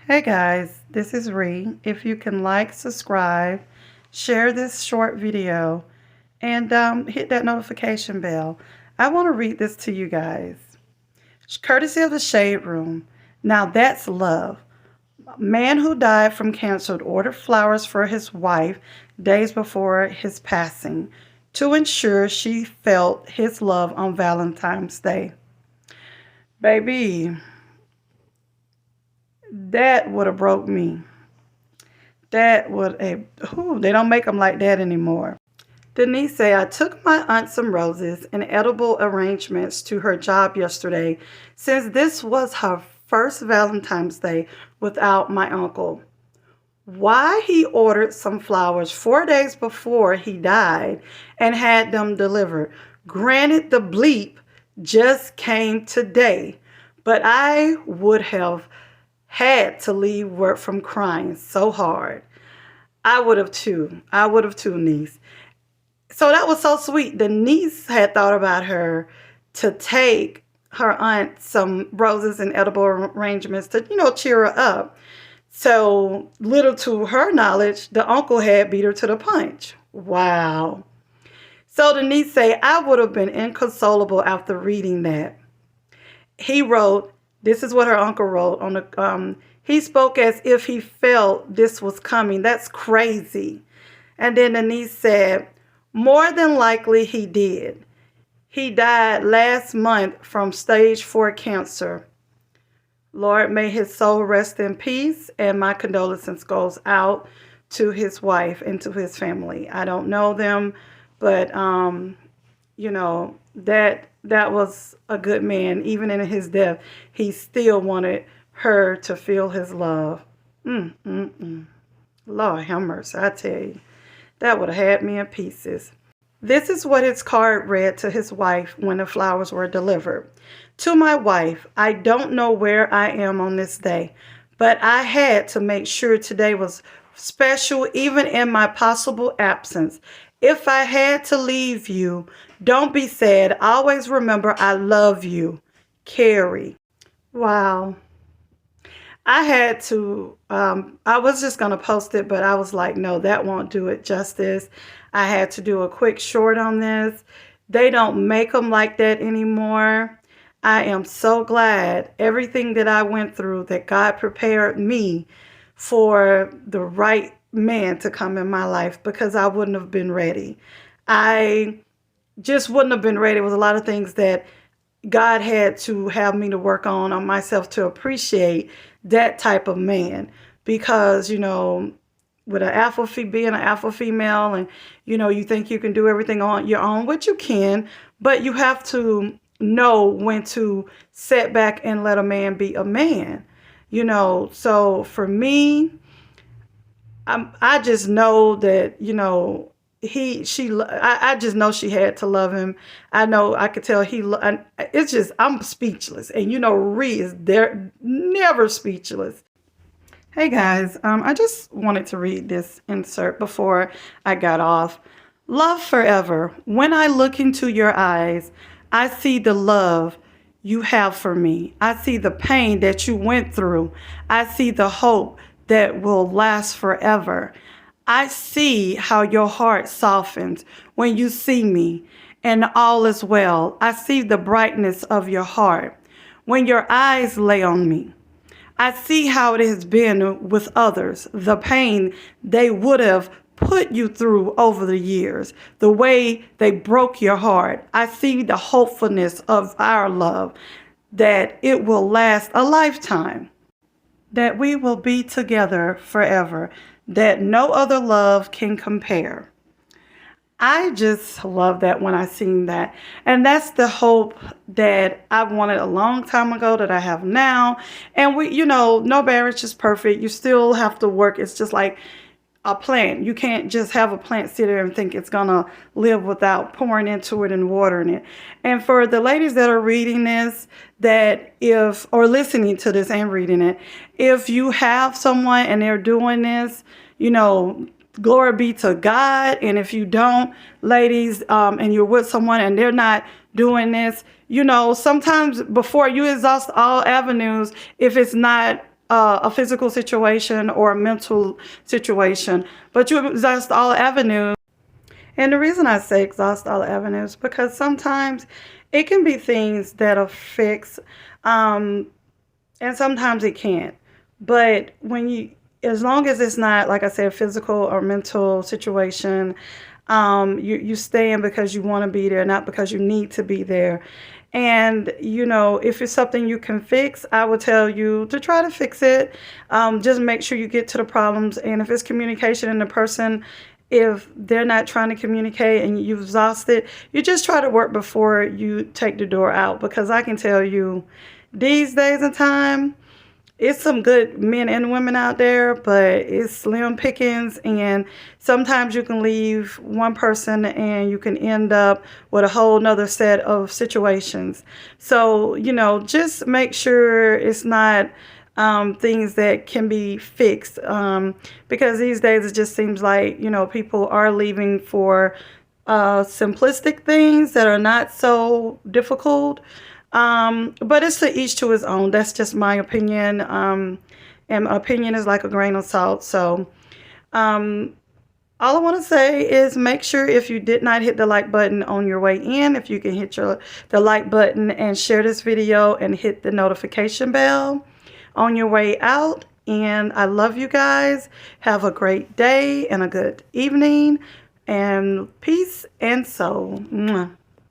Hey guys, this is Ree. If you can like, subscribe, share this short video, and hit that notification bell. I want to read this to you guys. Courtesy of the Shade Room. Now that's love. Man who died from cancer ordered flowers for his wife days before his passing to ensure she felt his love on Valentine's Day. Baby, that would have broke me. That would a they don't make them like that anymore. Denise say, I took my aunt some roses and edible arrangements to her job yesterday since this was her first Valentine's Day without my uncle. Why he ordered some flowers 4 days before he died and had them delivered. Granted, the bleep just came today, but I would have had to leave work from crying so hard. I would have too. I would have too, niece. So that was so sweet. The niece had thought about her to take her aunt some roses and edible arrangements to, cheer her up. So little to her knowledge, the uncle had beat her to the punch. Wow. So the niece say, I would have been inconsolable after reading that. He wrote, this is what her uncle wrote on the, he spoke as if he felt this was coming. That's crazy. And then the niece said, more than likely he did. He died last month from stage 4 cancer. Lord, may his soul rest in peace, and my condolences goes out to his wife and to his family. I don't know them, but that was a good man. Even in his death, he still wanted her to feel his love. Lord have mercy, I tell you. That would have had me in pieces. This is what his card read to his wife when the flowers were delivered. To my wife, I don't know where I am on this day, but I had to make sure today was special even in my possible absence. If I had to leave you, don't be sad. Always remember I love you. Carrie. Wow. I had to, I was just going to post it, but I was like, no, that won't do it justice. I had to do a quick short on this. They don't make them like that anymore. I am so glad everything that I went through, that God prepared me for the right man to come in my life, because I wouldn't have been ready. I just wouldn't have been ready. It was a lot of things that God had to have me to work on myself to appreciate that type of man, because, with being an alpha female, and, you think you can do everything on your own, which you can, but you have to know when to sit back and let a man be a man, So for me, I just know that, I just know she had to love him. I know, I could tell it's just, I'm speechless. And Ree is there, never speechless. Hey guys, I just wanted to read this insert before I got off. Love forever. When I look into your eyes, I see the love you have for me. I see the pain that you went through. I see the hope that will last forever. I see how your heart softens when you see me, and all is well. I see the brightness of your heart when your eyes lay on me. I see how it has been with others, the pain they would have put you through over the years, the way they broke your heart. I see the hopefulness of our love, that it will last a lifetime, that we will be together forever, that no other love can compare. I just love that when I seen that. And that's the hope that I wanted a long time ago that I have now. And no marriage is perfect. You still have to work. It's just like a plant. You can't just have a plant sit there and think it's going to live without pouring into it and watering it. And for the ladies that are reading this, or listening to this and reading it, if you have someone and they're doing this, glory be to God. And if you don't, ladies, and you're with someone and they're not doing this, sometimes before you exhaust all avenues, if it's not a physical situation or a mental situation, but you exhaust all avenues. And the reason I say exhaust all avenues, because sometimes it can be things that are fixed, and sometimes it can't. But when you, as long as it's not, like I said, physical or mental situation, you stay in because you want to be there, not because you need to be there. And, you know, if it's something you can fix, I would tell you to try to fix it. Just make sure you get to the problems. And if it's communication and the person, if they're not trying to communicate and you've exhausted, you just try to work before you take the door out. Because I can tell you, these days and time, it's some good men and women out there, but it's slim pickings. And sometimes you can leave one person and you can end up with a whole nother set of situations. So, you know, just make sure it's not things that can be fixed, because these days it just seems like, you know, people are leaving for simplistic things that are not so difficult. But it's to each to his own. That's just my opinion. And my opinion is like a grain of salt. So, all I want to say is make sure, if you did not hit the like button on your way in, if you can hit the like button and share this video and hit the notification bell on your way out. And I love you guys. Have a great day and a good evening. And peace and soul. Mwah.